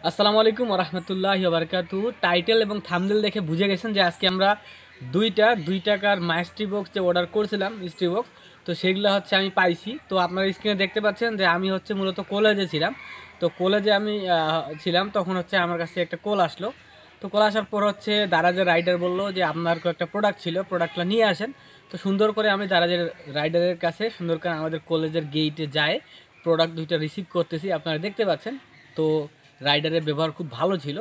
আসসালামু আলাইকুম ওয়া রাহমাতুল্লাহি ওয়া বারাকাতুহু। টাইটেল এবং থাম্বনেল দেখে বুঝে গেছেন যে আজকে আমরা দুই টাকার মাইস্ট্রি বক্স যে অর্ডার করেছিলাম মিস্ট্রি বক্স, তো সেগুলো হচ্ছে আমি পাইছি। তো আপনারা স্ক্রিনে দেখতে পাচ্ছেন যে আমি হচ্ছে মূলত কলেজে ছিলাম। তো কলেজে আমি ছিলাম, তখন হচ্ছে আমার কাছে একটা কল আসলো। তো কল আসার পর হচ্ছে দারাজের রাইডার বললো যে আপনার একটা প্রোডাক্ট ছিল, প্রোডাক্টটা নিয়ে আসেন। তো সুন্দর করে আমি দারাজের রাইডারের কাছে সুন্দর করে আমাদের কলেজের গেইটে যায় প্রোডাক্ট দুইটা রিসিভ করতেছি, আপনারা দেখতে পাচ্ছেন। তো রাইডারের ব্যবহার খুব ভালো ছিল,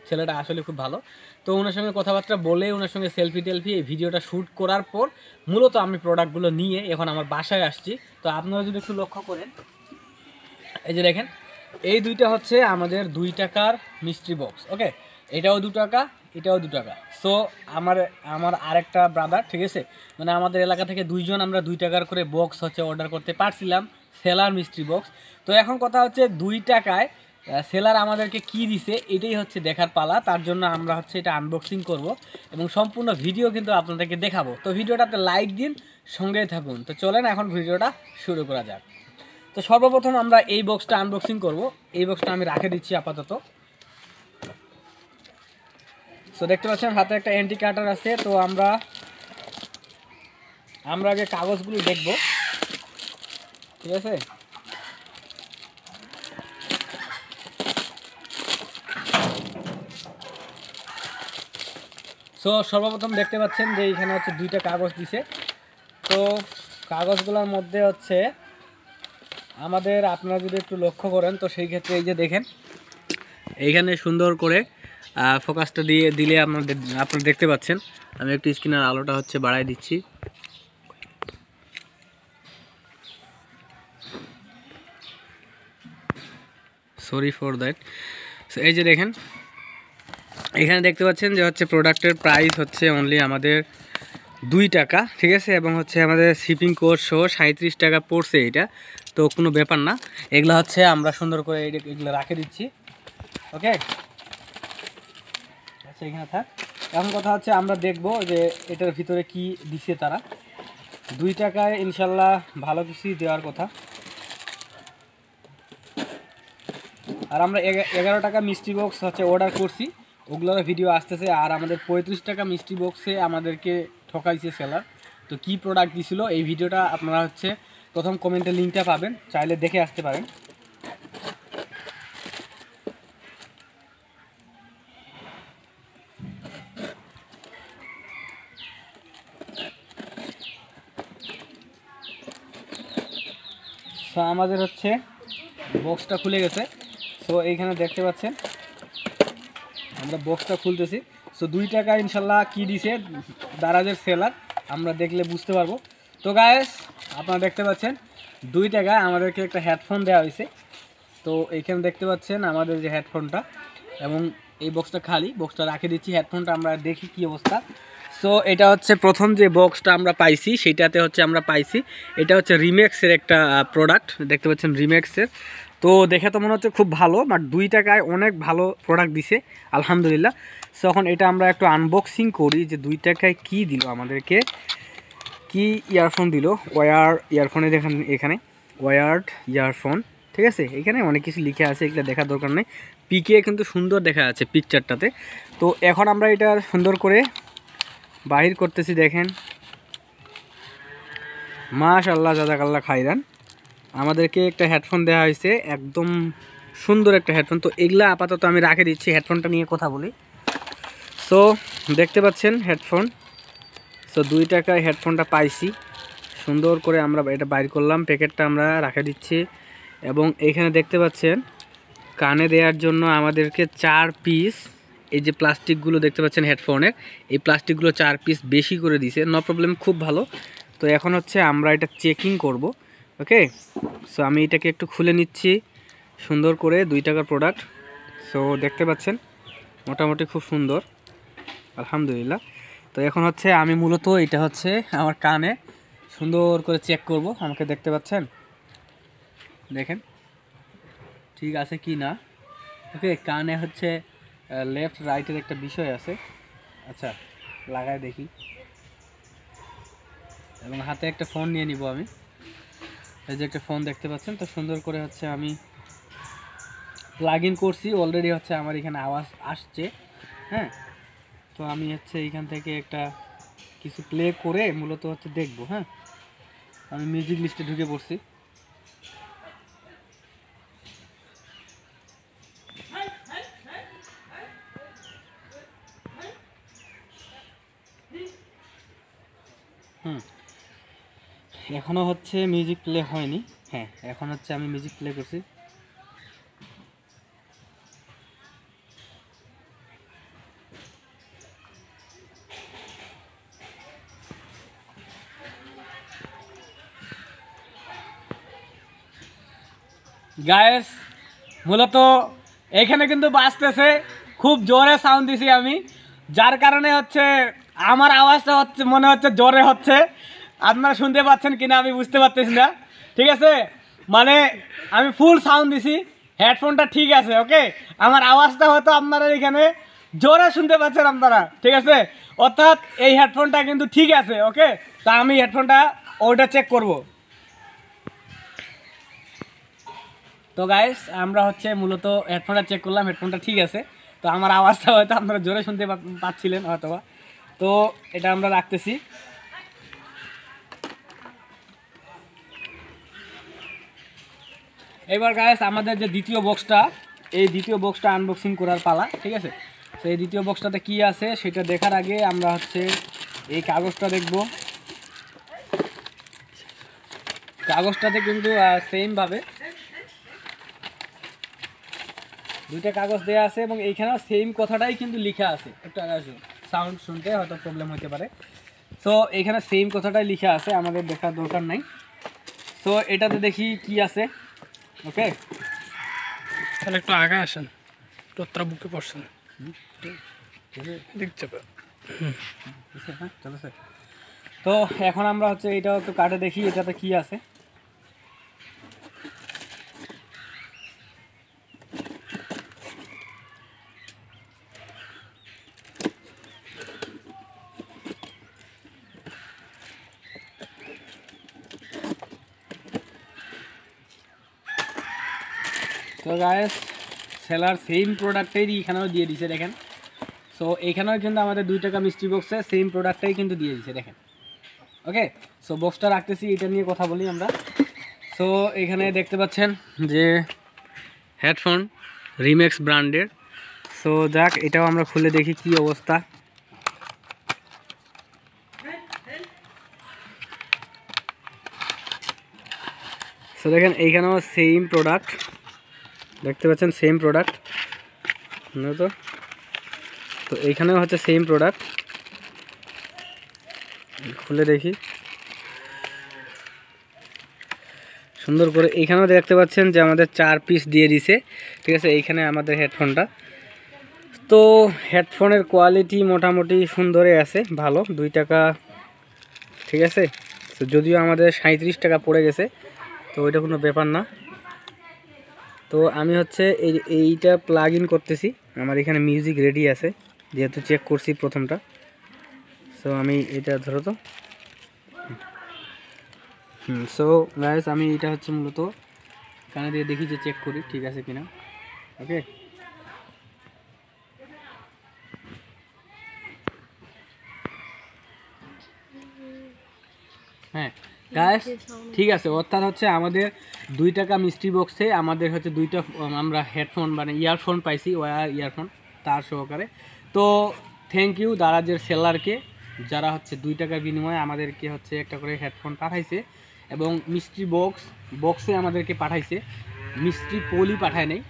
ছেলেটা আসলে খুব ভালো। তো ওনার সঙ্গে কথাবার্তা বলে ওনার সঙ্গে সেলফি টেলফি এই ভিডিওটা শ্যুট করার পর মূলত আমি প্রোডাক্টগুলো নিয়ে এখন আমার বাসায় আসছি। তো আপনারা যদি একটু লক্ষ্য করেন, এই যে দেখেন, এই দুইটা হচ্ছে আমাদের 2 টাকার মিস্ট্রি বক্স। ওকে, এটাও 2 টাকা, এটাও 2 টাকা। সো আমার আরেকটা ব্রাদার, ঠিক আছে, মানে আমাদের এলাকা থেকে দুইজন আমরা 2 টাকার করে বক্স হচ্ছে অর্ডার করতে পারছিলাম, সেলার মিস্ট্রি বক্স। তো এখন কথা হচ্ছে 2 টাকায় সেলার আমাদেরকে কি দিছে এটাই হচ্ছে দেখার পালা। তার জন্য আমরা হচ্ছে এটা আনবক্সিং করব এবং সম্পূর্ণ ভিডিও কিন্তু আপনাদেরকে দেখাবো। তো ভিডিওটাতে লাইক দিন, সঙ্গেই থাকুন। তো চলেন এখন ভিডিওটা শুরু করা যাক। তো সর্বপ্রথম আমরা এই বক্সটা আনবক্সিং করব। এই বক্সটা আমি রেখে দিচ্ছি আপাতত। তো দেখতে পাচ্ছেন হাতে একটা অ্যান্টি কাটার আছে। তো আমরা আগে কাগজগুলো দেখব, ঠিক আছে। সো সর্বপ্রথম দেখতে পাচ্ছেন যে এখানে হচ্ছে 2টা কাগজ দিছে। তো কাগজগুলোর মধ্যে হচ্ছে আমাদের, আপনারা যদি একটু লক্ষ্য করেন তো সেই ক্ষেত্রে এই যে দেখেন, এইখানে সুন্দর করে ফোকাসটা দিয়ে দিলে আপনারা দেখতে পাচ্ছেন। আমি একটু স্ক্রিনের আলোটা হচ্ছে বাড়াই দিচ্ছি। Sorry for that. সো এই যে দেখেন, এখানে দেখতে পাচ্ছেন যে হচ্ছে প্রোডাক্টের প্রাইস হচ্ছে অনলি আমাদের 2 টাকা, ঠিক আছে, এবং হচ্ছে আমাদের শিপিং কোস্ট সহ 37 টাকা পড়ছে এটা। তো কোনো ব্যাপার না, এগুলো হচ্ছে আমরা সুন্দর করে এগুলো রেখে দিচ্ছি। ওকে, আচ্ছা এখানে থাক। এখন কথা হচ্ছে আমরা দেখব যে এটার ভিতরে কি দিছে তারা। 2 টাকায় ইনশাল্লাহ ভালো কিছুই দেওয়ার কথা। আর আমরা 11 টাকা মিস্ট্রি বক্স হচ্ছে অর্ডার করছি, ওগুলোর ভিডিও আসতেছে। আর আমাদের 35 টাকা মিস্ট্রি বক্সে আমাদেরকে ঠকাইছে সেলার। তো কি প্রোডাক্ট দিছিল এই ভিডিওটা আপনারা হচ্ছে প্রথম কমেন্টে লিঙ্কটা পাবেন, চাইলে দেখে আসতে পারেন। তো আমাদের হচ্ছে বক্সটা খুলে গেছে। সো এইখানে দেখতে পাচ্ছেন আমরা বক্সটা খুলতেছি। সো 2 টাকা ইনশাল্লাহ কি দিছে দারাজের সেলার আমরা দেখলে বুঝতে পারবো। তো গায়েস, আপনারা দেখতে পাচ্ছেন 2 টাকায় আমাদেরকে একটা হেডফোন দেওয়া হয়েছে। তো এইখানে দেখতে পাচ্ছেন আমাদের যে হেডফোনটা, এবং এই বক্সটা খালি, বক্সটা রেখে দিচ্ছি। হেডফোনটা আমরা দেখি কি অবস্থা। সো এটা হচ্ছে প্রথম যে বক্সটা আমরা পাইছি, সেইটাতে হচ্ছে আমরা পাইছি এটা হচ্ছে রিমেক্সের একটা প্রোডাক্ট, দেখতে পাচ্ছেন রিমেক্সের। তো দেখে তো মনে হচ্ছে খুব ভালো, বাট 2 টাকায় অনেক ভালো প্রোডাক্ট দিছে আলহামদুলিল্লাহ। সো এখন এটা আমরা একটু আনবক্সিং করি যে 2 টাকায় কি দিল আমাদেরকে। কি ইয়ারফোন দিল, ওয়ার ইয়ারফোনে দেখেন, এখানে ওয়ার্ড ইয়ারফোন, ঠিক আছে। এখানে অনেক কিছু লিখে আছে, এগুলো দেখার দরকার নেই। পিকে কিন্তু সুন্দর দেখা আছে পিকচারটাতে। তো এখন আমরা এটা সুন্দর করে বাহির করতেছি। দেখেন, মাশাআল্লাহ জাযাকাল্লাহ খাইরান, আমাদেরকে একটা হেডফোন দেওয়া হয়েছে, একদম সুন্দর একটা হেডফোন। তো এগুলা আপাতত আমি রেখে দিচ্ছি, হেডফোনটা নিয়ে কথা বলি। সো দেখতে পাচ্ছেন হেডফোন। সো 2 টাকায় হেডফোনটা পাইছি, সুন্দর করে আমরা এটা বাইর করলাম, প্যাকেটটা আমরা রেখে দিচ্ছি। এবং এখানে দেখতে পাচ্ছেন কানে দেওয়ার জন্য আমাদেরকে 4 পিস, এই যে প্লাস্টিকগুলো দেখতে পাচ্ছেন হেডফোনের, এই প্লাস্টিকগুলো 4 পিস বেশি করে দিছে, নো প্রবলেম, খুব ভালো। তো এখন হচ্ছে আমরা এটা চেকিং করব। ওকে, সো আমি এটাকে একটু খুলে নিচ্ছি সুন্দর করে, 2 টাকার প্রোডাক্ট। সো দেখতে পাচ্ছেন মোটামুটি খুব সুন্দর আলহামদুলিল্লাহ। তো এখন হচ্ছে আমি মূলত এটা হচ্ছে আমার কানে সুন্দর করে চেক করব, আমাকে দেখতে পাচ্ছেন, দেখেন ঠিক আছে কি না। ওকে, কানে হচ্ছে লেফট রাইটের একটা বিষয় আছে। আচ্ছা লাগায় দেখি, এবং হাতে একটা ফোন নিয়ে নিব আমি। এই যে একটা ফোন দেখতে পাচ্ছেন। তো সুন্দর করে হচ্ছে আমি প্লাগ ইন করছি অলরেডি, হচ্ছে আমার এখানে আওয়াজ আসছে। হ্যাঁ, তো আমি হচ্ছে এইখান থেকে একটা কিছু প্লে করে মূলত হচ্ছে দেখবো। হ্যাঁ, আমি মিউজিক লিস্টে ঢুকে পড়ছি। এখনো হচ্ছে মিউজিক প্লে হয়নি। হ্যাঁ, এখন হচ্ছে আমি মিউজিক প্লে করছি। গায়েস মূলত এখানে কিন্তু বাজতেছে, খুব জোরে সাউন্ড দিছি আমি, যার কারণে হচ্ছে আমার আওয়াজটা হচ্ছে মনে হচ্ছে জোরে হচ্ছে। আপনারা শুনতে পাচ্ছেন কিনা আমি বুঝতে পারতেছি না। ঠিক আছে, মানে আমি ফুল সাউন্ড দিছি, হেডফোনটা ঠিক আছে। ওকে, আমার আওয়াজটা হয়তো আপনারা এখানে জোরে শুনতে পাচ্ছেন আপনারা। ঠিক আছে, অর্থাৎ এই হেডফোনটা কিন্তু ঠিক আছে। ওকে, তা আমি হেডফোনটা ওটা চেক করব। তো গাইস আমরা হচ্ছে মূলত হেডফোনটা চেক করলাম, হেডফোনটা ঠিক আছে। তো আমার আওয়াজটা হয়তো আপনারা জোরে শুনতে পাচ্ছিলেন হয়তোবা। তো এটা আমরা রাখতেছি। এবার গাইস আমাদের যে দ্বিতীয় বক্সটা, এই দ্বিতীয় বক্সটা আনবক্সিং করার পালা। ঠিক আছে, তো এই দ্বিতীয় বক্সটাতে কি আছে সেটা দেখার আগে আমরা হচ্ছে এই কাগজটা দেখব। কাগজটাতে কিন্তু সেমভাবে দুইটা কাগজ দেওয়া আছে এবং এইখানেও সেম কথাটাই কিন্তু লেখা আছে। একটু সাউন্ড শুনতে হয়তো প্রবলেম হতে পারে। সো এইখানে সেম কথাটাই লেখা আছে, আমাদের দেখার দরকার নাই। সো এটাতে দেখি কি আছে। ওকে, তাহলে একটু আগে আসেন, তোরা বুকে পড়ছেন দেখতে পাবেন। হ্যাঁ চলো স্যার। তো এখন আমরা হচ্ছে এটা একটু কাটে দেখি এটাতে কি আছে। তো গাইস সেলার সেম প্রোডাক্টটাই এখানেও দিয়ে দিছে দেখেন। সো এখানেও কিন্তু আমাদের 2 টাকা মিস্ট্রি বক্সে সেম প্রোডাক্টটাই কিন্তু দিয়ে দিছে দেখেন। ওকে, সো বক্সটা রাখতেছি, এটা নিয়ে কথা বলি আমরা। সো এখানে দেখতে পাচ্ছেন যে হেডফোন রিমেক্স ব্র্যান্ডের। সো যাক, এটাও আমরা খুলে দেখি কি অবস্থা। সো দেখেন এইখানেও সেম প্রোডাক্ট দেখতে পাচ্ছেন, সেম প্রোডাক্ট তো। তো এইখানেও হচ্ছে সেম প্রোডাক্ট, খুলে দেখি সুন্দর করে। এইখানেও দেখতে পাচ্ছেন যে আমাদের 4 পিস দিয়ে দিছে। ঠিক আছে, এইখানে আমাদের হেডফোনটা। তো হেডফোনের কোয়ালিটি মোটামুটি সুন্দরই আছে, ভালো, 2 টাকা। ঠিক আছে, তো যদিও আমাদের 37 টাকা পড়ে গেছে, তো ওইটা কোনো ব্যাপার না। তো আমি হচ্ছে এইটা প্লাগ ইন করতেছি। আমার এখানে মিউজিক রেডি আছে, যেহেতু চেক করছি প্রথমটা। সো আমি এটা ধরো তো। সো গাইস আমি এটা হচ্ছে মূলত কানে দিয়ে দেখি যে চেক করি ঠিক আছে কিনা। ওকে, হ্যাঁ গাইস ঠিক আছে। অর্থাৎ হচ্ছে আমাদের 2 টাকা মিস্ট্রি বক্সে আমাদের হচ্ছে 2টা আমরা হেডফোন মানে ইয়ারফোন পাইছি, ওয়্যার ইয়ারফোন তার সহকারে। তো থ্যাংক ইউ দারাজের সেলারকে, যারা হচ্ছে 2 টাকার বিনিময়ে আমাদেরকে হচ্ছে একটা করে হেডফোন পাঠাইছে এবং মিস্ট্রি বক্সে আমাদেরকে পাঠাইছে, মিস্ট্রি পোলই পাঠায় নাই।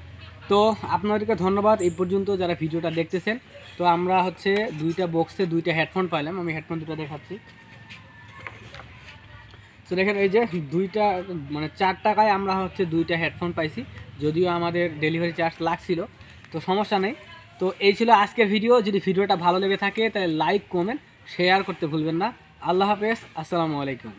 তো আপনাদেরকে ধন্যবাদ এই পর্যন্ত যারা ভিডিওটা দেখতেছেন। তো আমরা হচ্ছে 2টা বক্সে 2টা হেডফোন পাইলাম, আমি হেডফোন দুটো দেখাচ্ছি। তো দেখেন এই যে 2টা মানে 4 টাকায় আমরা হচ্ছে 2টা হেডফোন পাইছি, যদিও আমাদের ডেলিভারি চার্জ লাগছিল, তো সমস্যা নেই। তো এই ছিল আজকের ভিডিও। যদি ভিডিওটা ভালো লেগে থাকে তাহলে লাইক কমেন্ট শেয়ার করতে ভুলবেন না। আল্লাহ হাফেজ, আসসালামু আলাইকুম।